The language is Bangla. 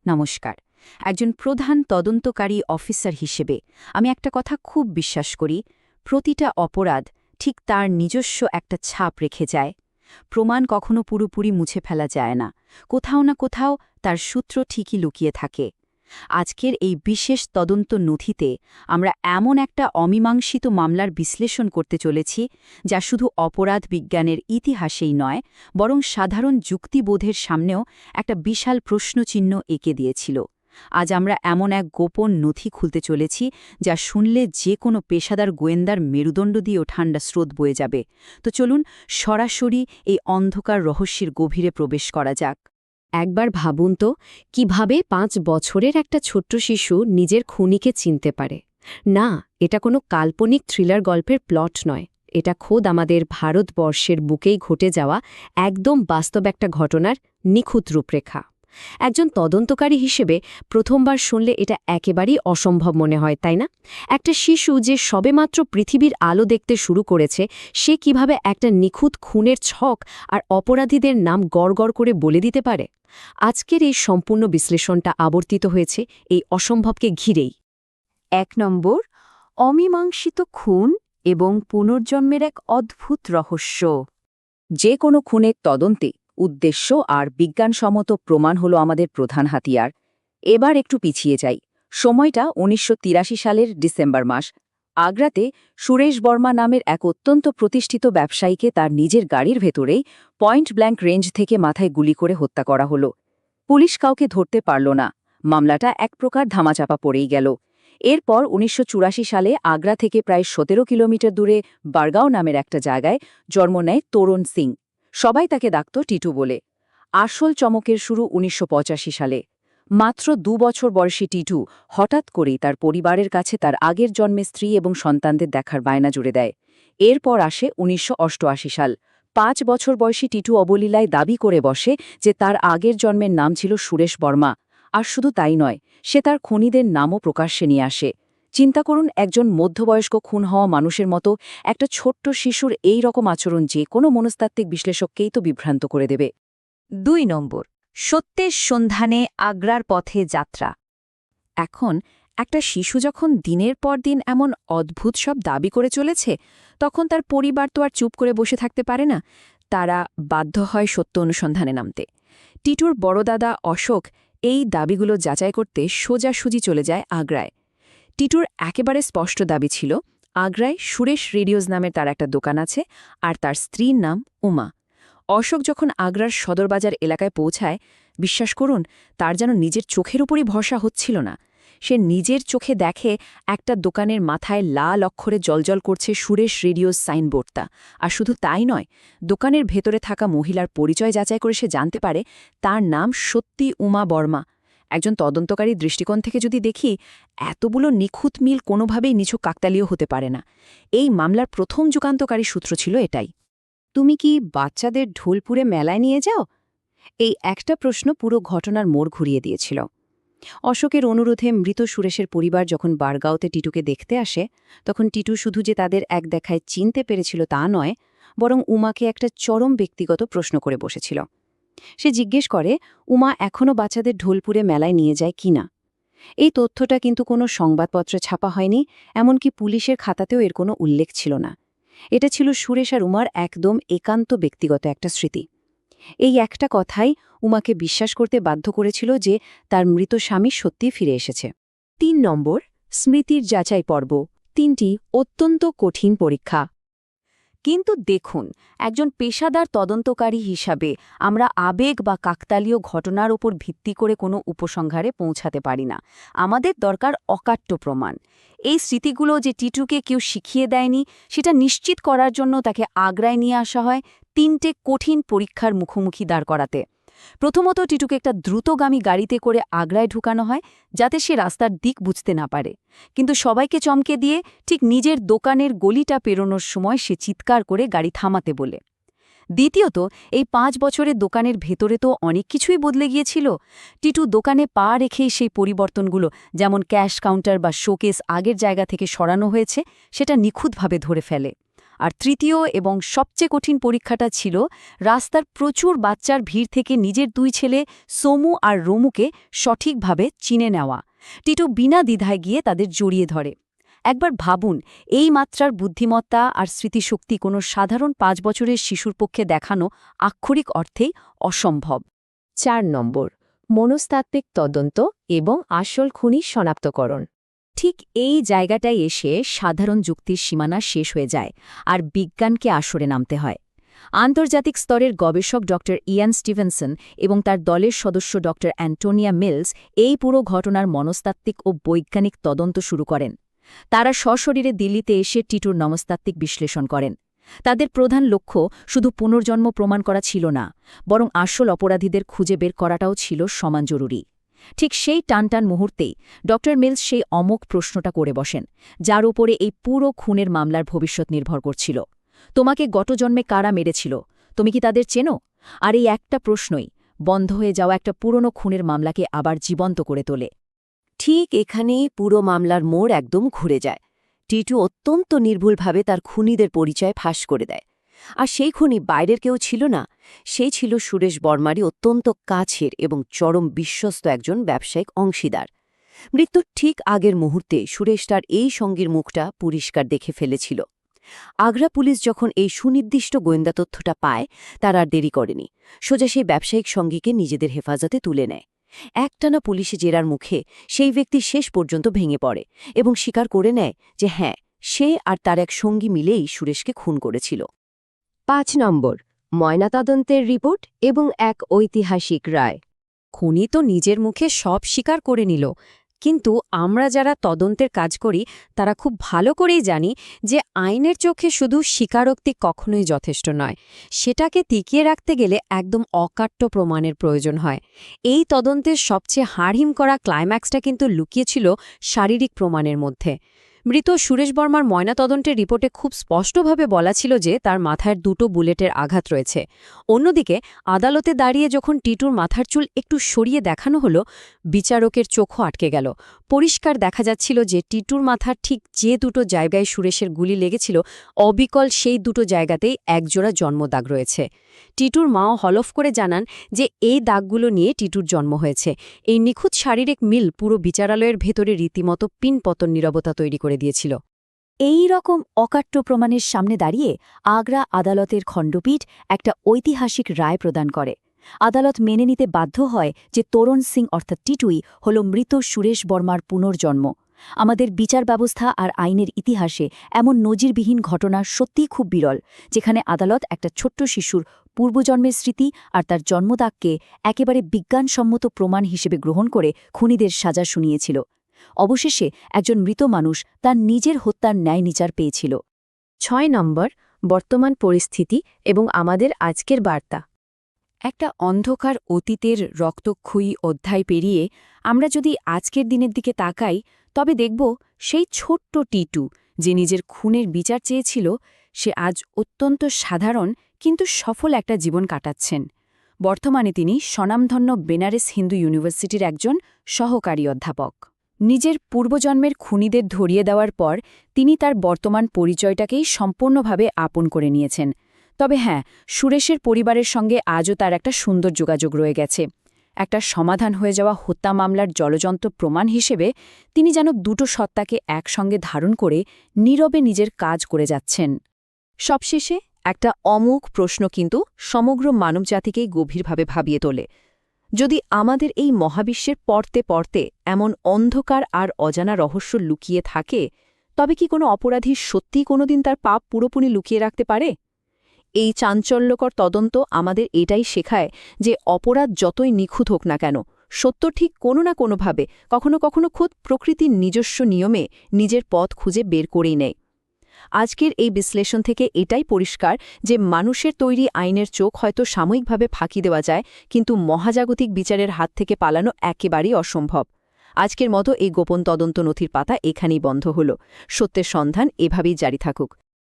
নমস্কার। একজন প্রধান তদন্তকারী অফিসার হিসেবে আমি একটা কথা খুব বিশ্বাস করি, প্রতিটা অপরাধ ঠিক তার নিজস্ব একটা ছাপ রেখে যায়। প্রমাণ কখনো পুরোপুরি মুছে ফেলা যায় না, কোথাও না কোথাও তার সূত্র ঠিকই লুকিয়ে থাকে। আজকের এই বিশেষ তদন্ত নথিতে আমরা এমন একটা অমীমাংসিত মামলার বিশ্লেষণ করতে চলেছি, যা শুধু অপরাধ বিজ্ঞানের ইতিহাসেই নয়, বরং সাধারণ যুক্তিবোধের সামনেও একটা বিশাল প্রশ্নচিহ্ন এঁকে দিয়েছিল। আজ আমরা এমন এক গোপন নথি খুলতে চলেছি, যা শুনলে যে কোনো পেশাদার গোয়েন্দার মেরুদণ্ড দিয়েও ঠান্ডা স্রোত বয়ে যাবে। তো চলুন সরাসরি এই অন্ধকার রহস্যের গভীরে প্রবেশ করা যাক। একবার ভাবুন তো, কিভাবে ৫ বছরের একটা ছোট্ট শিশু নিজের খুনিকে চিনতে পারে। না, এটা কোনো কাল্পনিক থ্রিলার গল্পের প্লট নয়, এটা খোদ আমাদের ভারতবর্ষের বুকেই ঘটে যাওয়া একদম বাস্তব একটা ঘটনার নিখুঁত রূপরেখা। একজন তদন্তকারী হিসেবে প্রথমবার শুনলে এটা একেবারেই অসম্ভব মনে হয়, তাই না? একটা শিশু যে সবেমাত্র পৃথিবীর আলো দেখতে শুরু করেছে, সে কিভাবে একটা নিখুঁত খুনের ছক আর অপরাধীদের নাম গড়গড় করে বলে দিতে পারে? আজকের এই সম্পূর্ণ বিশ্লেষণটা আবর্তিত হয়েছে এই অসম্ভবকে ঘিরেই। ১ নম্বর, অমীমাংসিত খুন এবং পুনর্জন্মের এক অদ্ভুত রহস্য। যে কোনো খুনের তদন্তে উদ্দেশ্য আর বিজ্ঞানসম্মত প্রমাণ হল আমাদের প্রধান হাতিয়ার। এবার একটু পিছিয়ে যাই, সময়টা ১৯৮৩ সালের ডিসেম্বর মাস। আগ্রাতে সুরেশ বর্মা নামের এক অত্যন্ত প্রতিষ্ঠিত ব্যবসায়ীকে তার নিজের গাড়ির ভেতরেই পয়েন্ট ব্ল্যাঙ্ক রেঞ্জ থেকে মাথায় গুলি করে হত্যা করা হল। পুলিশ কাউকে ধরতে পারল না, মামলাটা এক প্রকার ধামাচাপা পড়েই গেল। এরপর ১৯৮৪ সালে আগ্রা থেকে প্রায় ১৭ কিলোমিটার দূরে বারগাঁও নামের একটা জায়গায় জন্ম নেয় তরুণ সিং। সবাই তাকে ডাকত টিটু বলে। আসল চমকের শুরু ১৯৮৫ সালে। মাত্র ২ বছর বয়সী টিটু হঠাৎ করেই তার পরিবারের কাছে তার আগের জন্মের স্ত্রী এবং সন্তানদের দেখার বায়না জুড়ে দেয়। এরপর আসে ১৯৮৮ সাল। ৫ বছর বয়সী টিটু অবলীলায় দাবি করে বসে যে তার আগের জন্মের নাম ছিল সুরেশ বর্মা। আর শুধু তাই নয়, সে তার খুনিদের নামও প্রকাশ্যে নিয়ে আসে। চিন্তা করুন, একজন মধ্যবয়স্ক খুন হওয়া মানুষের মতো একটা ছোট্ট শিশুর এই রকম আচরণ যে কোনো মনস্তাত্ত্বিক বিশ্লেষককেই তো বিভ্রান্ত করে দেবে। ২ নম্বর, সত্যের সন্ধানে আগ্রার পথে যাত্রা। এখন একটা শিশু যখন দিনের পর দিন এমন অদ্ভুত সব দাবি করে চলেছে, তখন তার পরিবার তো আর চুপ করে বসে থাকতে পারে না। তারা বাধ্য হয় সত্য অনুসন্ধানে নামতে। টিটুর বড়দাদা অশোক এই দাবিগুলো যাচাই করতে সোজাসুজি চলে যায় আগ্রায়। টিটুর একেবারে স্পষ্ট দাবি ছিল, আগ্রায় সুরেশ রেডিওজ নামের তার একটা দোকান আছে, আর তার স্ত্রীর নাম উমা। অশোক যখন আগ্রার সদরবাজার এলাকায় পৌঁছায়, বিশ্বাস করুন, তার যেন নিজের চোখের উপরই ভরসা হচ্ছিল না। সে নিজের চোখে দেখে একটা দোকানের মাথায় লাল অক্ষরে জলজল করছে সুরেশ রেডিওস সাইনবোর্ডটা। আর শুধু তাই নয়, দোকানের ভেতরে থাকা মহিলার পরিচয় যাচাই করে সে জানতে পারে তার নাম সত্যি উমা বর্মা। একজন তদন্তকারী দৃষ্টিকোণ থেকে যদি দেখি, এতগুলো নিখুঁত মিল কোনোভাবেই নিছক কাকতালীয় হতে পারে না। এই মামলার প্রথম যুগান্তকারী সূত্র ছিল এটাই। তুমি কি বাচ্চাদের ঢোলপুরে মেলায় নিয়ে যাও? এই একটা প্রশ্ন পুরো ঘটনার মোড় ঘুরিয়ে দিয়েছিল। অশোকের অনুরোধে মৃত সুরেশের পরিবার যখন বারগাঁওতে টিটুকে দেখতে আসে, তখন টিটু শুধু যে তাদের এক দেখায় চিনতে পেরেছিল তা নয়, বরং উমাকে একটা চরম ব্যক্তিগত প্রশ্ন করে বসেছিল। সে জিজ্ঞেস করে, উমা এখনও বাচ্চাদের ঢোলপুরে মেলায় নিয়ে যায় কিনা। এই তথ্যটা কিন্তু কোনো সংবাদপত্রে ছাপা হয়নি, এমনকি পুলিশের খাতাতেও এর কোনো উল্লেখ ছিল না। এটা ছিল সুরেশ আর উমার একদম একান্ত ব্যক্তিগত একটা স্মৃতি। এই একটা কথাই উমাকে বিশ্বাস করতে বাধ্য করেছিল যে তার মৃত স্বামী সত্যিই ফিরে এসেছে। ৩ নম্বর, স্মৃতির যাচাই পর্ব। ৩টি অত্যন্ত কঠিন পরীক্ষা। কিন্তু দেখুন, একজন পেশাদার তদন্তকারী হিসাবে আমরা আবেগ বা কাকতালীয় ঘটনার উপর ভিত্তি করে কোনো উপসংহারে পৌঁছাতে পারি না। আমাদের দরকার অকাট্য প্রমাণ। এই স্মৃতিগুলো যে টিটুকে কেউ শিখিয়ে দেয়নি, সেটা নিশ্চিত করার জন্য তাকে আগ্রায় নিয়ে আসা হয় ৩টে কঠিন পরীক্ষার মুখোমুখি দাঁড় করাতে। প্রথমত, টিটুকে একটা দ্রুতগামী গাড়িতে করে আগ্রায় ঢুকানো হয়, যাতে সে রাস্তার দিক বুঝতে না পারে। কিন্তু সবাইকে চমকে দিয়ে ঠিক নিজের দোকানের গলিটা পেরোনোর সময় সে চিৎকার করে গাড়ি থামাতে বলে। দ্বিতীয়ত, এই ৫ বছরের দোকানের ভেতরে তো অনেক কিছুই বদলে গিয়েছিল। টিটু দোকানে পা রেখেই সেই পরিবর্তনগুলো, যেমন ক্যাশ কাউন্টার বা শোকেস আগের জায়গা থেকে সরানো হয়েছে, সেটা নিখুঁতভাবে ধরে ফেলে। আর তৃতীয় এবং সবচেয়ে কঠিন পরীক্ষাটা ছিল রাস্তার প্রচুর বাচ্চার ভিড় থেকে নিজের দুই ছেলে সোমু আর রমুকে সঠিকভাবে চিনে নেওয়া। টিটু বিনা দ্বিধায় গিয়ে তাদের জড়িয়ে ধরে। একবার ভাবুন, এই মাত্রার বুদ্ধিমত্তা আর স্মৃতিশক্তি কোনো সাধারণ 5 বছরের শিশুর পক্ষে দেখানো আক্ষরিক অর্থেই অসম্ভব। 4 নম্বর, মনস্তাত্ত্বিক তদন্ত এবং আসল খুনি শনাক্তকরণ। ঠিক এই জায়গাটায় এসে সাধারণ যুক্তির সীমানা শেষ হয়ে যায় আর বিজ্ঞানকে আসরে নামতে হয়। আন্তর্জাতিক স্তরের গবেষক ড. ইয়ান স্টিভেনসন এবং তার দলের সদস্য ড. অ্যান্টোনিয়া মিলস এই পুরো ঘটনার মনস্তাত্ত্বিক ও বৈজ্ঞানিক তদন্ত শুরু করেন। তারা সশরীরে দিল্লিতে এসে টিটুর মনস্তাত্ত্বিক বিশ্লেষণ করেন। তাদের প্রধান লক্ষ্য শুধু পুনর্জন্ম প্রমাণ করা ছিল না, বরং আসল অপরাধীদের খুঁজে বের করাটাও ছিল সমান জরুরি। ঠিক সেই টানটান মুহূর্তেই ড. মিলস সেই অমোঘ প্রশ্নটা করে বসেন, যার উপরে এই পুরো খুনের মামলার ভবিষ্যৎ নির্ভর করছিল। তোমাকে গত জন্মে কারা মেরেছিল? তুমি কি তাদের চেনো? আর এই একটা প্রশ্নই বন্ধ হয়ে যাওয়া একটা পুরনো খুনের মামলাকে আবার জীবন্ত করে তোলে। ঠিক এখানেই পুরো মামলার মোড় একদম ঘুরে যায়। টিটু অত্যন্ত নির্ভুলভাবে তার খুনিদের পরিচয় ফাঁস করে দেয়। আর সেই খুনি বাইরের কেউ ছিল না, সেই ছিল সুরেশ বর্মারই অত্যন্ত কাছের এবং চরম বিশ্বস্ত একজন ব্যবসায়িক অংশীদার। মৃত্যুর ঠিক আগের মুহূর্তে সুরেশ তার এই সঙ্গীর মুখটা পরিষ্কার দেখে ফেলেছিল। আগ্রা পুলিশ যখন এই সুনির্দিষ্ট গোয়েন্দা তথ্যটা পায়, তারা আর দেরি করেনি, সোজা সেই ব্যবসায়িক সঙ্গীকে নিজেদের হেফাজতে তুলে নেয়। একটানা পুলিশে জেরার মুখে সেই ব্যক্তি শেষ পর্যন্ত ভেঙে পড়ে এবং স্বীকার করে নেয় যে হ্যাঁ, সে আর তার এক সঙ্গী মিলেই সুরেশকে খুন করেছিল। 5 নম্বর, ময়নাতদন্তের রিপোর্ট এবং এক ঐতিহাসিক রায়। খুনি তো নিজের মুখে সব স্বীকার করে নিল, কিন্তু আমরা যারা তদন্তের কাজ করি তারা খুব ভালো করেই জানি যে আইনের চোখে শুধু স্বীকারোক্তি কখনোই যথেষ্ট নয়। সেটাকে টিকিয়ে রাখতে গেলে একদম অকাট্য প্রমাণের প্রয়োজন হয়। এই তদন্তের সবচেয়ে হাড়হিম করা ক্লাইম্যাক্সটা কিন্তু লুকিয়েছিল শারীরিক প্রমাণের মধ্যে। মৃত সুরেশ বর্মার ময়নাতদন্তের রিপোর্টে খুব স্পষ্টভাবে বলা ছিল যে তার মাথায় 2টো বুলেটের আঘাত রয়েছে। অন্যদিকে আদালতে দাঁড়িয়ে যখন টিটুর মাথার চুল একটু সরিয়ে দেখানো হলো, বিচারকের চোখও আটকে গেল। পরিষ্কার দেখা যাচ্ছিল যে টিটুর মাথার ঠিক যে 2টো জায়গায় সুরেশের গুলি লেগেছিল, অবিকল সেই 2টো জায়গাতেই একজোড়া জন্মদাগ রয়েছে। টিটুর মাও হলফ করে জানান যে এই দাগগুলো নিয়ে টিটুর জন্ম হয়েছে। এই নিখুঁত শারীরিক মিল পুরো বিচারালয়ের ভেতরে রীতিমতো পিনপতন নীরবতা তৈরি করে দিয়েছিল। এই রকম অকাট্য প্রমাণের সামনে দাঁড়িয়ে আগ্রা আদালতের খণ্ডপীঠ একটা ঐতিহাসিক রায় প্রদান করে। আদালত মেনে নিতে বাধ্য হয় যে তরুণ সিং অর্থাৎ টিটুই হল মৃত সুরেশ বর্মার পুনর্জন্ম। আমাদের বিচার ব্যবস্থা আর আইনের ইতিহাসে এমন নজিরবিহীন ঘটনা সত্যিই খুব বিরল, যেখানে আদালত একটা ছোট্ট শিশুর পূর্বজন্মের স্মৃতি আর তার জন্মদাগকে একেবারে বিজ্ঞানসম্মত প্রমাণ হিসেবে গ্রহণ করে খুনিদের সাজা শুনিয়েছিল। অবশেষে একজন মৃত মানুষ তার নিজের হত্যার ন্যায় বিচার পেয়েছিল। 6 নম্বর, বর্তমান পরিস্থিতি এবং আমাদের আজকের বার্তা। একটা অন্ধকার অতীতের রক্তক্ষয়ী অধ্যায় পেরিয়ে আমরা যদি আজকের দিনের দিকে তাকাই, তবে দেখব সেই ছোট্ট টিটু যে নিজের খুনের বিচার চেয়েছিল, সে আজ অত্যন্ত সাধারণ কিন্তু সফল একটা জীবন কাটাচ্ছেন। বর্তমানে তিনি স্বনামধন্য বেনারস হিন্দু ইউনিভার্সিটির একজন সহকারী অধ্যাপক। নিজের পূর্বজন্মের খুনিদের ধরিয়ে দেওয়ার পর তিনি তার বর্তমান পরিচয়টাকেই সম্পূর্ণভাবে আপন করে নিয়েছেন। তবে হ্যাঁ, সুরেশের পরিবারের সঙ্গে আজও তার একটা সুন্দর যোগাযোগ রয়ে গেছে। একটা সমাধান হয়ে যাওয়া হত্যা মামলার জলজন্ত প্রমাণ হিসেবে তিনি যেন 2টো সত্তাকে একসঙ্গে ধারণ করে নীরবে নিজের কাজ করে যাচ্ছেন। সবশেষে একটা অমোঘ প্রশ্ন কিন্তু সমগ্র মানবজাতিকেই গভীরভাবে ভাবিয়ে তোলে। যদি আমাদের এই মহাবিশ্বের পড়তে পড়তে এমন অন্ধকার আর অজানা রহস্য লুকিয়ে থাকে, তবে কি কোনো অপরাধী সত্যিই কোনোদিন তার পাপ পুরোপুরি লুকিয়ে রাখতে পারে? এই চাঞ্চল্যকর তদন্ত আমাদের এটাই শেখায় যে অপরাধ যতই নিখুঁত হোক না কেন, সত্য ঠিক কোনো না কোনোভাবে কখনো কখনো খোদ প্রকৃতির নিজস্ব নিয়মে নিজের পথ খুঁজে বের করেই নেয়। আজকের এই বিশ্লেষণ থেকে এটাই পরিষ্কার যে মানুষের তৈরি আইনের চোখ হয়তো সাময়িকভাবে ফাঁকি দেওয়া যায়, কিন্তু মহাজাগতিক বিচারের হাত থেকে পালানো একেবারেই অসম্ভব। আজকের মতো এই গোপন তদন্ত নথির পাতা এখানেই বন্ধ হল। সত্যের সন্ধান এভাবেই জারি থাকুক।